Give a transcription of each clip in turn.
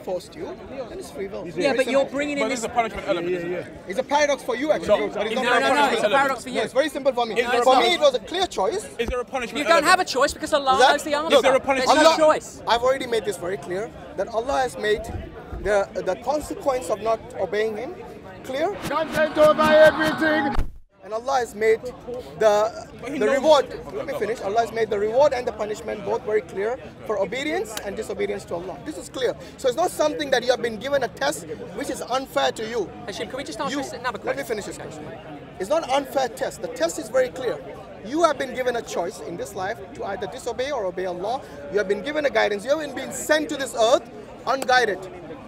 forced you, then it's free will. Yeah, but you're bringing in this. There's a punishment element, isn't it? It's a paradox for you, actually. But it's not No, it's a paradox for you. No, it's very simple for me. Is there a For me, punishment? it was a clear choice. Is there a punishment You don't element? have a choice because Allah knows the answer. Is there a punishment There's no element? choice. I've already made this very clear that Allah has made the consequence of not obeying Him clear. Content over everything. And Allah has made the reward. Let me finish. Allah has made the reward and the punishment both very clear for obedience and disobedience to Allah. This is clear. So it's not something that you have been given a test which is unfair to you. Hashim, can we just answer another question? Let me finish this question. It's not an unfair test. The test is very clear. You have been given a choice in this life to either disobey or obey Allah. You have been given a guidance. You haven't been sent to this earth unguided.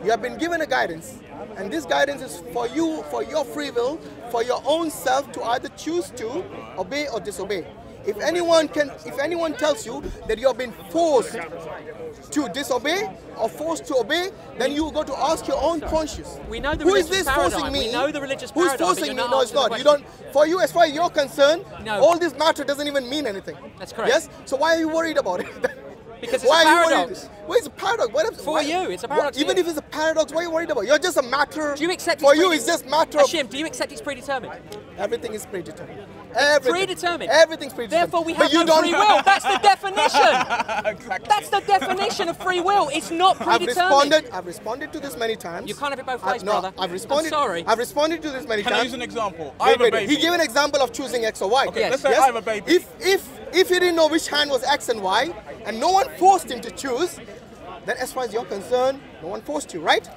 You have been given a guidance. And this guidance is for you, for your free will, for your own self to either choose to obey or disobey. If anyone tells you that you have been forced to disobey or forced to obey, then you go to ask your own conscience. We know the Who is religious this paradigm. forcing me? We know the religious Who's paradigm. forcing me? But No, it's not. You don't. For you, as far as you're concerned, No. all this matter doesn't even mean anything. That's correct. Yes. So why are you worried about it? Because it's Why a are you paradox. worried? Well, it's a paradox. For you, it's a paradox for Even you. if it's a paradox, what are you worried about? You're just a matter. Do you accept For it's you, it's just matter of Hashim, do you accept it's predetermined? everything is predetermined. Everything. Predetermined. Everything's predetermined. Therefore, we But have you no don't free will. That's the definition. Exactly. That's the definition of free will. It's not I've predetermined. responded to this many times. You can't have it both ways, No, brother. I've responded. I'm sorry. I've responded to this many Can I times. use an example? I have a Wait, baby. he gave an example of choosing X or Y. Okay, Yes. let's say I have a baby. If he didn't know which hand was X and Y, and no one forced him to choose, then as far as you're concerned, no one forced you, right?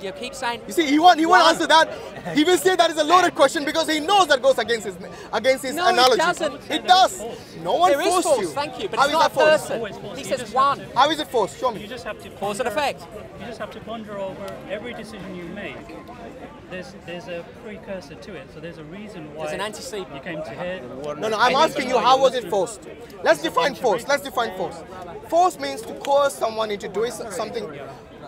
You keep saying. You see, he won't answer that. He will say that is a loaded question because he knows that goes against his No, analogy. it doesn't. It does. No one There is forced force, you. thank you, but How it's is not a that forced? person. He says one. How is it forced? Show You me. just have to Cause and effect. You just have to ponder over every decision you make. There's a precursor to it, so there's a reason why There's an antecedent. you came to here. No, I'm asking you, how was it forced? Let's define force. Let's define force. Force means to coerce someone into doing something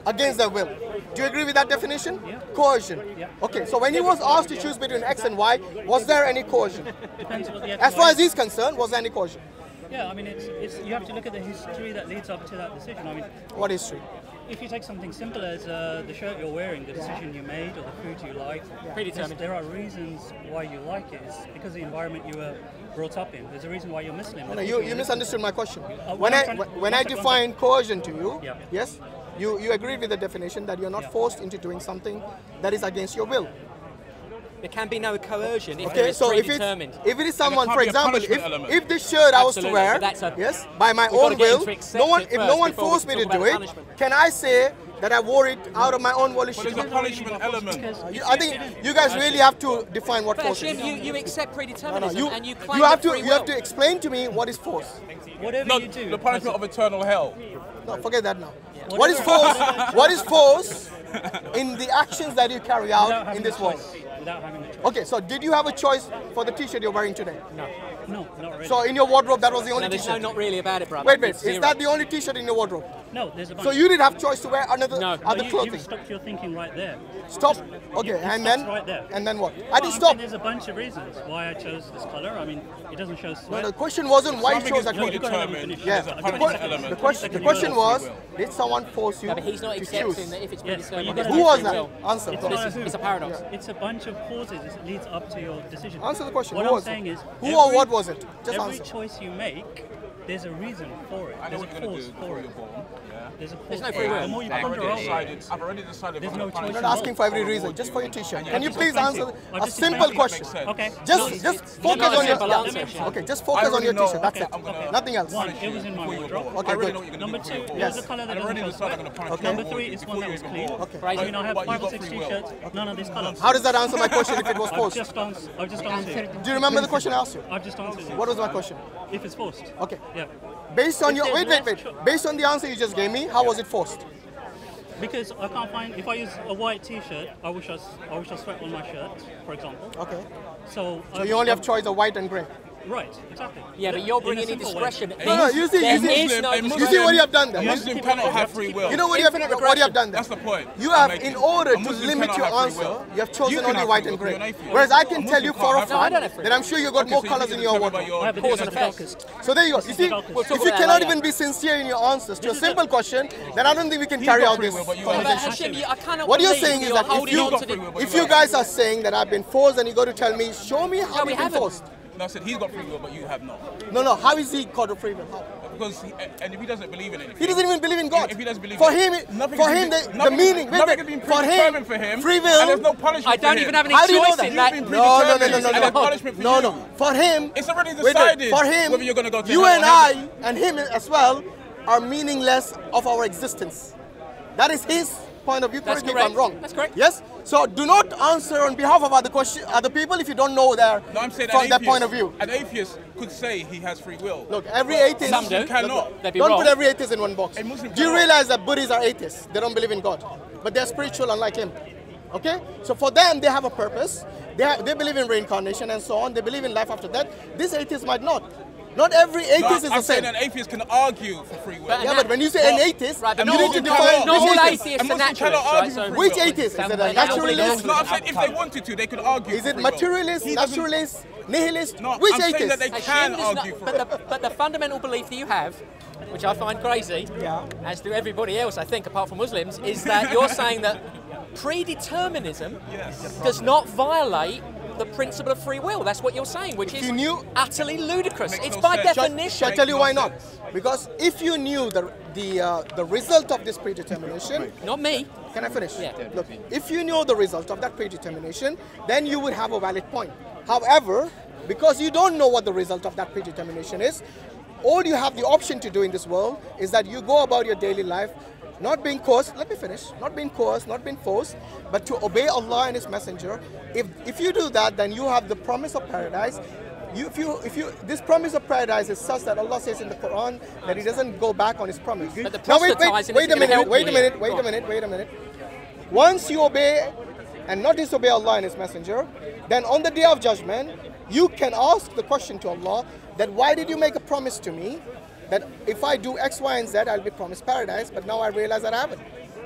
against their will. Do you agree with that definition? Yeah. Coercion. Yeah. Okay, so when he was asked to choose between X and Y, was there any coercion? Depends what the As far as he's concerned, was there any coercion? Yeah, I mean, it's you have to look at the history that leads up to that decision. I mean, What history? if you take something simple as the shirt you're wearing, the decision you made, or the food you like, Predetermined. there are reasons why you like it. It's because of the environment you were brought up in. There's a reason why you're Muslim. No, you misunderstood my question. When When I'm trying I to- define coercion to you, Yeah. yes, you agreed with the definition that you're not Yeah. forced into doing something that is against your will. There can be no coercion if there Okay, is so if predetermined. it is someone, can't for be a example, punishment element. if this shirt I was to Absolutely, wear, but that's a- yes, by my we've got to own get will, into accept it if no first one before we forced me can to talk do about it, punishment. can I say that I wore it out of my own volition? But there's a punishment element. I think you guys really have to define what But force is. Hashim, you accept No, predeterminism and you claim you have the to free you have will. to explain to me what is force. Whatever No, you do, the punishment of eternal hell. No, forget that now. What is force? What is force in the actions that you carry without out having in this a world? choice. Without having a choice. Okay, so did you have a choice for the t-shirt you're wearing today? No, not really. So in your wardrobe, that was the only No, there's no t-shirt? not really about it, brother. Wait, It's is zero. that the only t-shirt in your wardrobe? no, there's a bunch. So you did have choice to wear another No. other you, clothing? You've stopped your thinking right there. Stop. Okay, You and stopped then right there. and then what? I Well, didn't I'm stop. saying there's a bunch of reasons why I chose this color. I mean, it doesn't show No, sweat. the question wasn't why you Something chose is that color. predetermined. Yeah, There's a the, punishment element. the question was, did someone force you No, but he's not to accepting choose? that if it's Yes, but predetermined, you there's gotta- Who no was free that? will. Answer. It's Go. not a It's who. a paradox. It's a bunch of causes that leads up to your decision. Answer the question. What Who I'm was saying it? is, Who or what was it? Just every answer. choice you make, there's a reason for it. I know There's a what you're going cause to do for before it. you're born. Yeah. There's a cause There's no for free it. will. The more you I've ponder already over it, decided. I've already decided. There's if no I'm gonna choice. I'm punish not you asking for every or reason, reward just you. for your t-shirt. And Can you I've please just answer I've a just simple explained it. question? Makes sense. okay. Just focus not a on your simple answer. Okay, just focus on already your know t-shirt. That's it. I'm gonna Nothing else. One, it was in my before you're wardrobe. born. Okay, I already good. know what you're Number going to two, do. it Yes. was a color that I've already doesn't show decided I'm sweat. going to punish you. Number or three reward is you one that was before clean. you're born. Okay. I mean, I have But 5 or you've 6 got free will. t-shirts, none of these colors. How does that answer my question if it was I've forced? just answered. Do you remember the question I asked you? I've just answered it. What was my question? If it's forced. Okay. Yeah. Based on your If there's less based on the answer you just gave me, how was it forced? Because I can't find, if I use a white t-shirt, I wish I sweat on my shirt, for example. Okay. So So you only have choice of white and grey. Right, exactly. Yeah, but you're bringing in simple way. discretion. No, you see, There you see, is no a you discretion. see what you have done A there. Muslim cannot have free will. You know what you have done there. That's the point. You I'm have, making. in order A to Muslim limit cannot your have free answer, will. you have chosen You can only have white free and will, grey. you're an atheist. Whereas I A can Muslim tell you can't for a have free No, I don't fact have free that I'm sure you got Okay, more so colours you in need your to tell me wardrobe. about I have a Pause on different the fence. focus. So there you go. You see, We'll talk if you about that cannot later. even be sincere in your answers to a is simple question, then I don't think we can He's carry got out free this will, but you Yeah, but conversation. Hashim, I cannot What you're believe saying is you're that holding on to the... if you guys are saying that I've been forced and you got to tell me, show me how we you've been haven't. forced. No, I said he's got free will, but you have not. No, how is he called a free will? How? Because and if he doesn't believe in anything, He doesn't even believe in God. If he doesn't believe for in him, nothing for can him, be- the nothing- meaning. nothing can be for predetermined for him, free will. and there's no punishment. I don't for even him. have any How do you know choice that? in that. You've been No, predetermined, and there's no. punishment for No, you. no. For him, It's already wait, decided for him, whether you're going to go to you hell and or heaven. I and him as well are meaningless of our existence. That is his point of view. That's Correct me if I'm correct. wrong. That's correct. Yes. So do not answer on behalf of other people if you don't know their No, I'm saying from an their atheist, point of view. An atheist could say he has free will. Look, every atheist. Some do. Cannot. They'd be Don't wrong. put every atheist in one box. A Muslim Do you cannot. realize that Buddhists are atheists? They don't believe in God, but they're spiritual unlike him. Okay? So for them, they have a purpose. They believe in reincarnation and so on. They believe in life after death. This atheist might not. Not every No, atheist is I'm the same. saying an atheist can argue for free will. Yeah, but when you say an atheist, Right, but you not need all- to not define all which atheist. atheists are A Muslim naturalists, cannot right? argue So- for free Which will. atheist? Is it a They're not naturalist? No, I'm saying if they wanted to, they could argue. Is for it free will. materialist, He doesn't- naturalist, nihilist? No, Which I'm saying atheist? that they can Hashim does argue not, for but it. but the fundamental belief that you have, which I find crazy, Yeah. as do everybody else, I think, apart from Muslims, is that you're saying that predeterminism Yes. does not violate the principle of free will. That's what you're saying, which is you knew- utterly ludicrous. Makes It's no by sense. definition. Shall I tell you why no not? Because if you knew the result of this predetermination, Not me. can I finish? Yeah. Look, if you know the result of that predetermination, then you would have a valid point. However, because you don't know what the result of that predetermination is, all you have the option to do in this world is that you go about your daily life not being coerced, let me finish, not being coerced, not being forced, but to obey Allah and His Messenger. If you do that, then you have the promise of paradise. This promise of paradise is such that Allah says in the Quran that He doesn't go back on His promise. But the Now wait proselytizing a isn't gonna help minute, you. wait Go a on. minute. Once you obey and not disobey Allah and His Messenger, then on the day of judgment, you can ask the question to Allah that why did you make a promise to me that if I do X, Y, and Z, I'll be promised paradise, but now I realize that I haven't.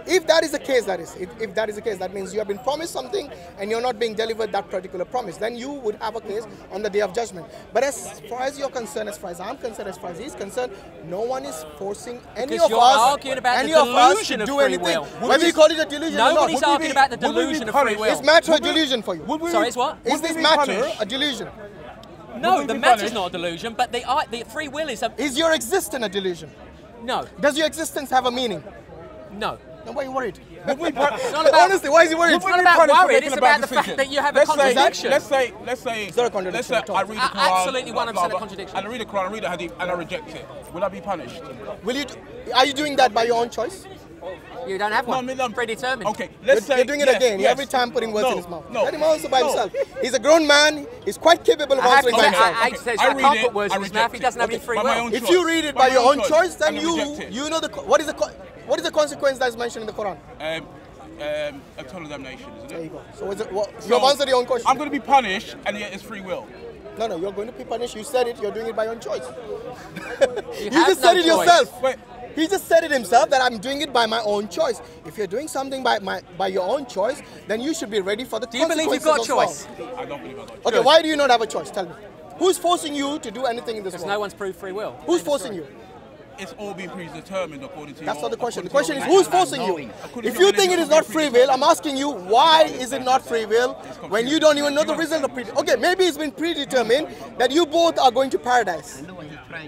If that is the case, that means you have been promised something and you're not being delivered that particular promise. Then you would have a case on the day of judgment. But as far as you're concerned, as far as I'm concerned, as far as he's concerned, no one is forcing any Because of you're us, arguing about the any of us to delusion of do free anything. will. Whether you call it a delusion or not. Nobody's Would we arguing be- about the would we be delusion of free punished? will. Is matter a delusion for you? Would we Sorry, be- it's what? Is would this we be matter punished? a delusion? No, we the be matter's punished? not a delusion, but the free will is a... Is your existence a delusion? No, Does your existence have a meaning? no. Then why are you worried? Would we pun- It's not about... Honestly, why is he worried? It's would not we about punished for worried, making it's a bad about the fact decision? that you have a Let's say- contradiction. Let's say. Is there a contradiction Let's say at all? I read the Quran. Absolutely 100% a contradiction. And I read the Quran, I read the Hadith, and I reject it. Will I be punished? Are you doing that by your own choice? You don't have one. No, I mean, Predetermined. Okay, let's say You're doing it yes, again. yes. Every time putting words No, in his mouth. No, Let him answer by no. himself. He's a grown man. He's quite capable of I have answering to by say, himself. I hate to say, so I I read can't it, put words I in his reject mouth. He doesn't have it. any free By my will. own If choice. you read it By by my your own own choice, then and you reject it. know what is the consequence that is mentioned in the Quran? Eternal damnation, isn't There you it? go. So you have answered your own question. I'm going to be punished, and yet it's free will. No, you're going to be punished. You said it. You're doing it by your own choice. You have just no said it choice. yourself. Wait. He just said it himself that I'm doing it by my own choice. If you're doing something by your own choice, then you should be ready for the Do you believe consequences you've got a as well. choice? I don't believe I got Okay, why do you not have a choice? Tell me. Who's forcing you to do anything in this Because world? no one's proved free will. Who's forcing you? It's all been predetermined according to That's your, not the question. The according question is to your who's religion. forcing you? According If to your you think it religion, is not it's free will, I'm asking you why is it not free will when you don't even know the result of predetermined? Okay, maybe it's been predetermined that you both are going to paradise.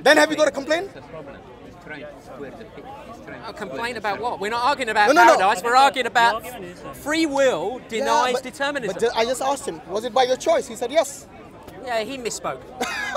Then have you got a complaint? Complain about what? We're not arguing about No. paradise. We're arguing about The argument is that- free will denies but- determinism. But I just asked him, was it by your choice? He said yes. Yeah, he misspoke.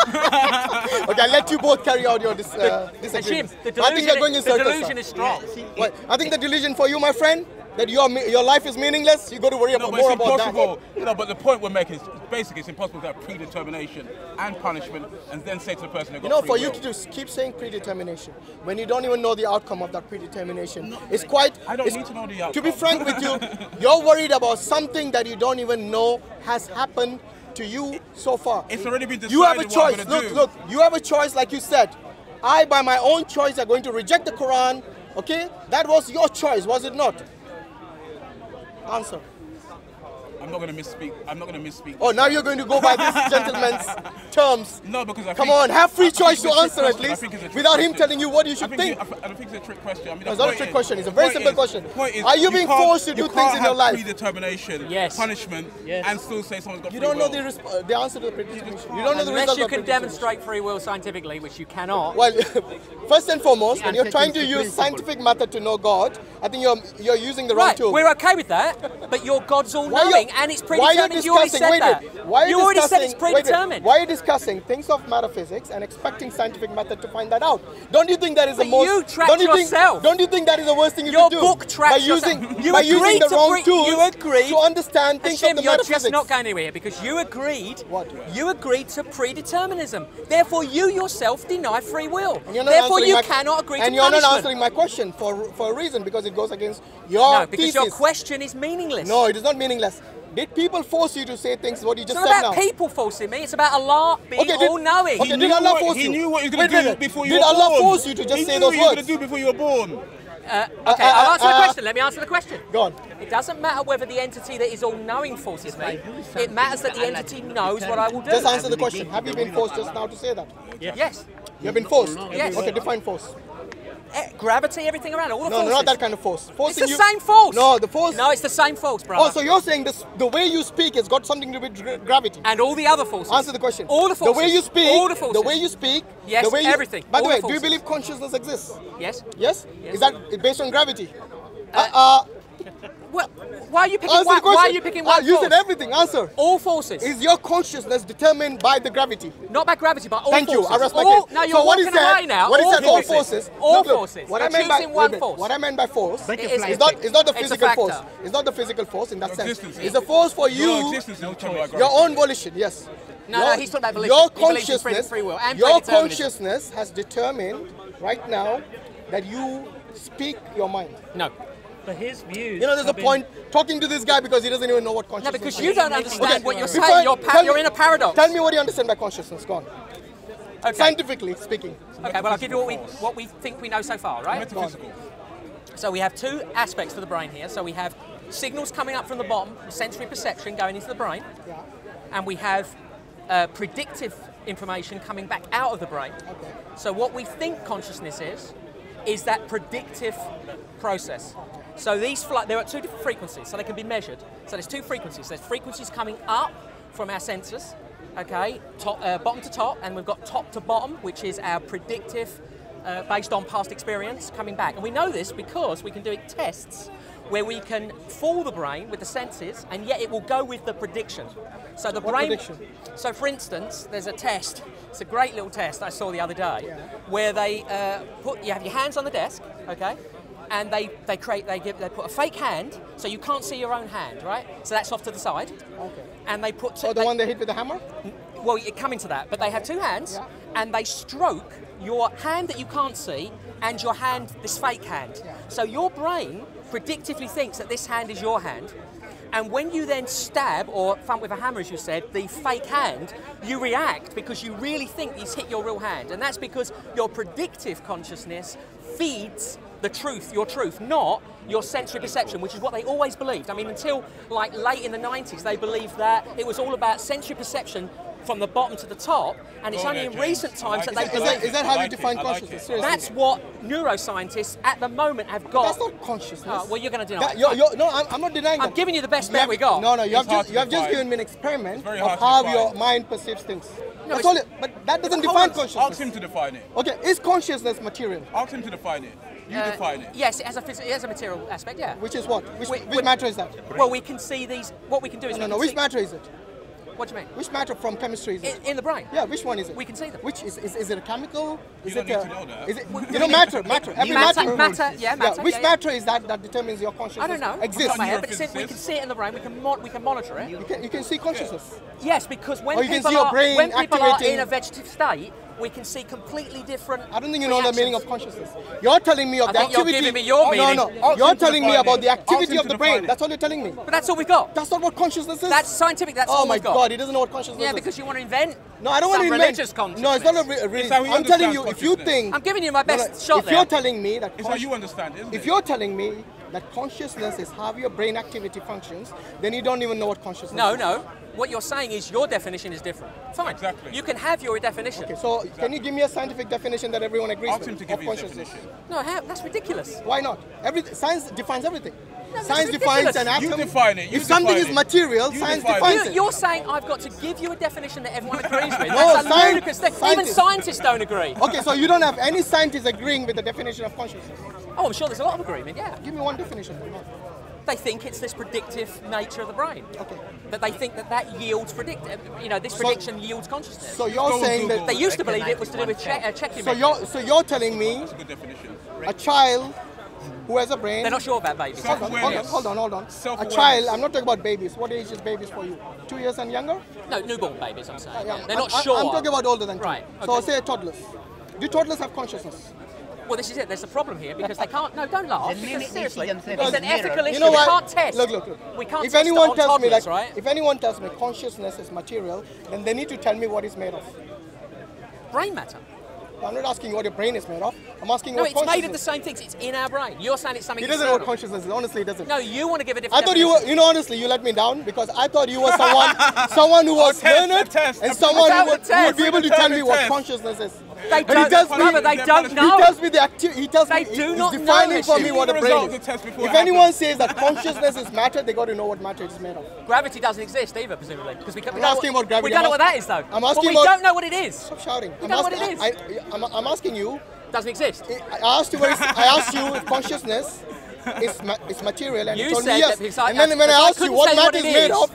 Okay, I'll let you both carry out your disagreement. Hashim, the I think you're going in circles. delusion sir. is strong. What? I think the delusion for you, my friend, that your life is meaningless, you got to worry No, about but more it's about impossible. that. No, but the point we're making is basically it's impossible to have predetermination and punishment, and then say to the person who got You know, free for you will. to just keep saying predetermination when you don't even know the outcome of that predetermination, it's quite. I don't it's- need to know the To be outcome. frank with you, you're worried about something that you don't even know has happened to you so far. It's already been decided. You have a what choice. I'm gonna do. Look, you have a choice, like you said. I, by my own choice, are going to reject the Quran. Okay, that was your choice, was it not? Answer. I'm not going to misspeak. I'm not going to misspeak. Oh, now you're going to go by this gentleman's terms. No, because Come on, have free choice to answer at I least, think it's a trick without him question. telling you what you should think. I don't think it's a trick question. I mean, No, it's not a trick question. It's a very simple question. The point is, Are you being can't- forced to do you things can't in your have life? Predetermination, Yes. punishment, Yes. and still say someone's got You free don't know will. the answer to the predetermination. You don't know the Unless result you of can predetermination. demonstrate free will scientifically, which you cannot. Well, first and foremost, when you're And trying to taking the use principle. scientific method to know God, I think you're using the wrong Right, tool. we're okay with that, but your God's Why you- all-knowing and it's why are you predetermined. You already discussing- said wait, that. wait, why are You already said it's discussing- wait, wait, predetermined. Why are you discussing things of metaphysics and expecting scientific method to find that out? Don't you think that is the But most? you trapped don't you yourself. Don't you think that is the worst thing you Your could do? book trapped by yourself. using You by agreed using the to wrong tools you agreed to understand things Hashim, of the you're metaphysics. just not going anywhere because you agreed. What? You agreed to predeterminism. Therefore, you yourself deny free will. And you're not Therefore, answering you my- cannot agree to And you're punishment. not answering my question for a reason, because it goes against your No, because thesis. your question is meaningless. No, it is not meaningless. Did people force you to say things what you It's just not said about now? people forcing me. It's about Allah being Okay, all-knowing. Okay, He did knew Allah what- force he you? knew what he was gonna Wait, do wait, before you did were Allah born. force you to just He say knew those what you were words? going to do before you were born. Okay, I'll answer the question. Let me answer the question. Go on. It doesn't matter whether the entity that is all-knowing forces me. It matters that the entity knows what I will do. Just answer the question. Have you been forced just now to say that? Yes. You have been forced? Yes. Okay, define force. Gravity, everything around, all the No, forces. not that kind of force. It's Forcing the you. same force. No, the force. No, it's the same force, brother. Oh, so you're saying this? The way you speak has got something to do with gravity. And all the other forces. Answer the question. All the forces. The way you speak. All the forces. The way you speak. Yes, the way you, everything. By the All way, the do you forces. believe consciousness exists? Yes. Yes. Yes. Is that based on gravity? Well, why are you picking Answer one? the question. Why are you picking one You force? said everything. Answer. All forces. Is your consciousness determined by the gravity? Not by gravity, but all Thank forces. you. I respect all, it. No, you're so what walking he said, away now. What he all said, all forces. forces. All Look, forces. What You're I meant by choosing one wait, force. what I meant by force It's is not the it's a physical force. factor. It's not the physical force in that Your sense. existence is- It's a force for Your you. existence is determined by Your gravity. own volition. Yes. No, he's talking about volition. Your He believes in consciousness. free will and Your predeterminism. consciousness has determined right now that you speak your mind. No. But his views. You know, there's a have been- point talking to this guy because he doesn't even know what No, consciousness because is. you don't understand Okay, what you're before saying. tell You're me- in a paradox. Tell me what you understand by consciousness. Go on. Okay. Scientifically speaking. Okay, well, I'll give you what we think we know so far, right? Metaphysical. So we have two aspects for the brain here. So we have signals coming up from the bottom, sensory perception going into the brain, Yeah. and we have predictive information coming back out of the brain. Okay. So what we think consciousness is that predictive process. So there are two different frequencies, so they can be measured. So there's two frequencies. There's frequencies coming up from our sensors, okay, bottom to top, and we've got top to bottom, which is our predictive based on past experience coming back. And we know this because we can do tests where we can fool the brain with the senses, and yet it will go with the prediction. So the What brain. prediction? So for instance, there's a test. It's a great little test I saw the other day, where they you have your hands on the desk, okay, and they put a fake hand, so you can't see your own hand, right? So that's off to the side. Okay. And they put Oh, the one they hit with the hammer? well, you're coming to that, but they have two hands, and they stroke your hand that you can't see and your hand, this fake hand. So your brain predictively thinks that this hand is your hand, and when you then stab or thump with a hammer, as you said, the fake hand, you react because you really think it's hit your real hand, and that's because your predictive consciousness feeds the truth, your truth, not your sensory perception, which is what they always believed. I mean, until like late in the 90s, they believed that it was all about sensory perception from the bottom to the top, and it's Go only there, in James. recent times that they Is believe. Is that how I you like define it, I like consciousness? it. Seriously. That's what neuroscientists at the moment have got. That's not consciousness. Oh, well, you're going to deny it. No, I'm not denying that. I'm giving you the best You bet have- we got. No, you have hard just to define. given me an experiment very of hard to how define. your mind perceives things. No, That's it's- all but that doesn't Hold define on. consciousness. Ask him to define it. Okay, is consciousness material? Ask him to define it. You define it. Yes, it has a material aspect, yeah. Which is what? Which Wait. matter is that? Well, we can see these. What we can do is No, we no, can which see, matter is it? What do you mean? Which matter from chemistry is it? In the brain. Yeah, which one is it? We can see them. Which is it a chemical? Is don't it need a, to know that. Is it matter? Every Matter, matter. yeah, matter, Which yeah, yeah. matter is that determines your consciousness? I don't know. Exists. Off my head, but Neurophysicist. we can see it in the brain. We can monitor it. You can see consciousness. Yes, because when Or you can people see your are brain when people are activating- in a vegetative state, we can see completely different. I don't think you know the reactions. meaning of consciousness. You're telling me of I the think you're activity. giving me your meaning. No, Ask you're him to telling me define about it. the Ask activity him of to the brain. define it. That's all you're telling me. But that's all we've got. That's not what consciousness is. That's scientific. That's oh all my we've got. God, he doesn't know what consciousness Yeah, is. because you want to invent. No, I don't want to some invent. religious consciousness. No, it's not a religion. It's how he I'm telling understands you, if you consciousness. think. I'm giving you my best no, shot if there. you're telling me that. It's how you understand, isn't it? If you're telling me that consciousness is how your brain activity functions, then you don't even know what consciousness is. No. What you're saying is your definition is different. Fine. Exactly. You can have your definition. Okay, so can you give me a scientific definition that everyone agrees Ask with him to give of you his consciousness? definition. No, that's ridiculous. Why not? Science defines everything. that's Science ridiculous. defines an atom. You define it. You If something define is it. material, You science define it. defines it. You're saying I've got to give you a definition that everyone agrees with. No, That's a science- ludicrous thing. Even scientists- scientists don't agree. Okay, so you don't have any scientists agreeing with the definition of consciousness. Oh, I'm sure there's a lot of agreement, yeah. Give me one definition. They think it's this predictive nature of the brain. Okay. That they think that yields this prediction yields consciousness. So you're Go on saying Google. that. They used to believe it was to do with checking. So you're telling me That's a good definition. a child who has a brain. They're not sure about babies. Self-awareness. Hold on. A Self-awareness. child. I'm not talking about babies. What age is babies for you? 2 years and younger? No, newborn babies, I'm saying. Yeah. They're not I'm sure. talking about older than 2. Right, So okay. say toddlers. Do toddlers have consciousness? Well, this is it. There's a problem here because they can't. No, don't laugh. The Because minute they seriously, see it's themselves an in the mirror. ethical issue. You know We what? can't test. Look. We can't If test anyone it on tells me toddlers, that, right? if anyone tells me consciousness is material, then they need to tell me what it's made of. Brain matter. I'm not asking what your brain is made of. I'm asking No, what it's consciousness made of the same things. It's in our brain. You're saying it's something. He doesn't know what external. consciousness is. Honestly, he doesn't. No, you want to give a different. I thought you were, honestly, you let me down because I thought you were someone who was test, learned the test, and the someone who would test. be able to tell me what Test. consciousness is. They But he don't. tells me- Brother, they don't He know. tells me the activity. He tells They me do he's not defining know, for me Hashim. what a The brain result is. of the test before If it anyone happens. says that consciousness is matter, they got to know what matter is made of. Gravity doesn't exist either, presumably, because we can't. I'm not asking about gravity. We don't know what that is, though. I'm asking but we about- don't know what it is. Stop shouting. You don't know what it is. I'm asking you. Doesn't exist. I asked you if consciousness is material, and You you told me said yes. that because I- and then when because I I asked you couldn't what say what matter is it made is. of,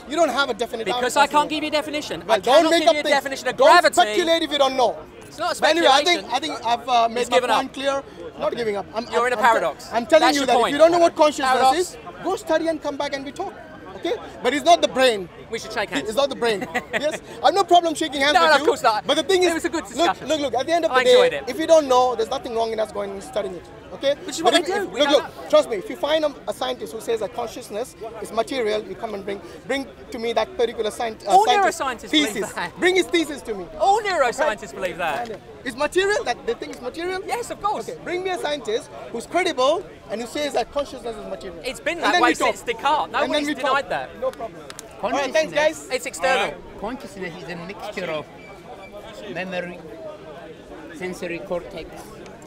you don't have a definite answer. Because I can't give you a definition. Well, I don't cannot make give up you a things. definition of Don't gravity. speculate if you don't know. It's not a But anyway, speculation. I think I've made He's my given up. point clear. Not giving up. You're in a paradox. I'm telling That's you your that point. if you don't know what consciousness Paradox. is, go study and come back and we talk. Okay? But it's not the brain. We should shake hands. It's not the brain. Yes, I've no problem shaking hands No, with no, you. of course not. But the thing is, It was a good discussion. Look. At the end of I the day, enjoyed it. if you don't know, there's nothing wrong in us going and studying it. Okay? Which is what But they do. We Look, don't trust me. If you find a scientist who says that consciousness is material, you come and bring to me that particular All scientist neuroscientists believe thesis. that. Bring his thesis to me. All neuroscientists believe that. Is material that they think is material? Yes, of course. Okay, bring me a scientist who's credible and who says that consciousness is material. It's been And that then way we talk. since Descartes. And then Nobody's we denied talk. that. No problem. All right, thanks, guys. It's external. Consciousness is a mixture of memory, sensory cortex.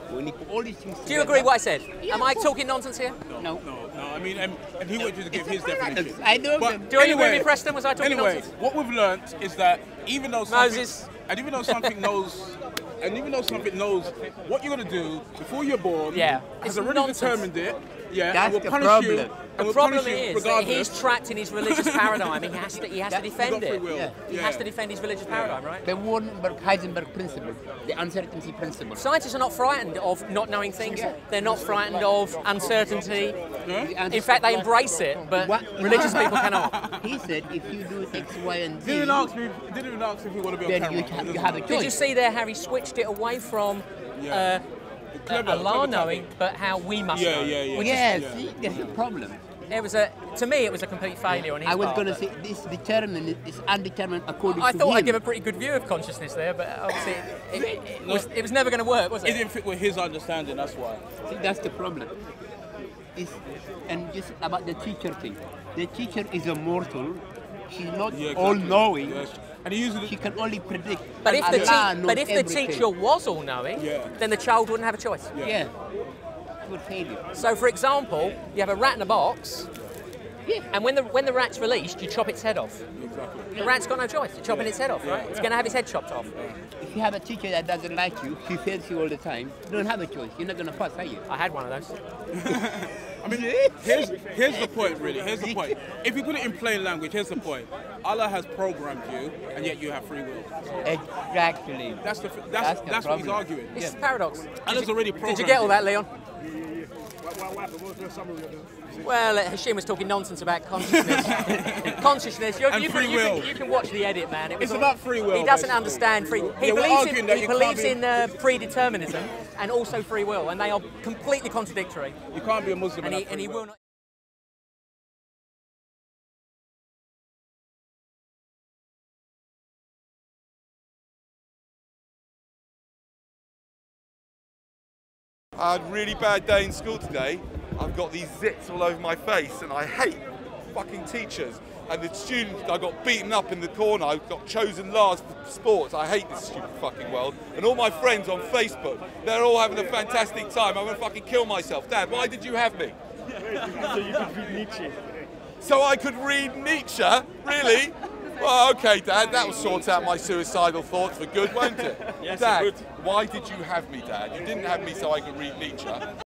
When you put all these things Do you together- agree what I said? Yeah, Am of I course. talking nonsense here? No. No, I mean, and he wanted to give It's a his paradox. definition. I know But them. Do you agree with me, Preston? Was I talking Anyway, nonsense? what we've learnt is that even though something, Moses. even though something knows what you're going to do before you're born, Yeah. has It's already nonsense. determined it, yeah, That's and will the punish problem. you. The and will problem punish you is that regardless. he's trapped in his religious paradigm. He has to defend got free it. will. Yeah. He has to defend his religious paradigm, right? The Heisenberg principle, the uncertainty principle. Scientists are not frightened of not knowing things. They're not frightened of uncertainty. In fact, they embrace it, but religious people cannot. He said if you do X, Y, and Z, Didn't even ask if we want to be on then you camera. have a choice. Did you see there how he switched it away from Clever Allah topic. knowing, but how we must know? Yeah. Which Yeah, Yeah. see, there's a problem. to me, it was a complete failure on his I was part. going to say this determined is undetermined according I to thought him. I'd give a pretty good view of consciousness there, but obviously it was never going to work, was It it? didn't fit with his understanding, that's why. See, that's the problem. And just about the teacher thing. The teacher is a mortal. She's not Yeah, exactly. all-knowing. Yes. And he usually She can only predict. But if the, Allah knows but if the everything. teacher was all-knowing, Yeah. then the child wouldn't have a choice. Yeah. Would fail you. So, for example, you have a rat in a box, Yeah. and when the rat's released, you chop its head off. exactly. The rat's got no choice. You're chopping its head off, right? It's going to have its head chopped off. If you have a teacher that doesn't like you, she fails you all the time, you don't have a choice. You're not going to pass, are you? I had one of those. I mean, here's the point, really. Here's the point. If you put it in plain language, here's the point. Allah has programmed you, and yet you have free will. Exactly. That's the what he's problem. arguing. It's a paradox. Allah's already Did programmed you get all that, Leon? what happened? What was the summary of it? Well, Hashim was talking nonsense about consciousness. Consciousness. And free will. You can watch the edit, man. It's about free will, He doesn't basically. understand free. He Yeah, we're believes arguing in, that he you can't believes be- in predeterminism and also free will, and they are completely contradictory. You can't be a Muslim And and he, have and free he will not. I had a really bad day in school today. I've got these zits all over my face and I hate fucking teachers. And the students, I got beaten up in the corner. I got chosen last for sports. I hate this stupid fucking world. And all my friends on Facebook, they're all having a fantastic time. I'm gonna fucking kill myself. Dad, why did you have me? So you could read Nietzsche. So I could read Nietzsche? Really? Well, okay, Dad, that will sort out my suicidal thoughts for good, won't it? Yes, Dad, it would. why did you have me, Dad? You didn't have me so I could read Nietzsche.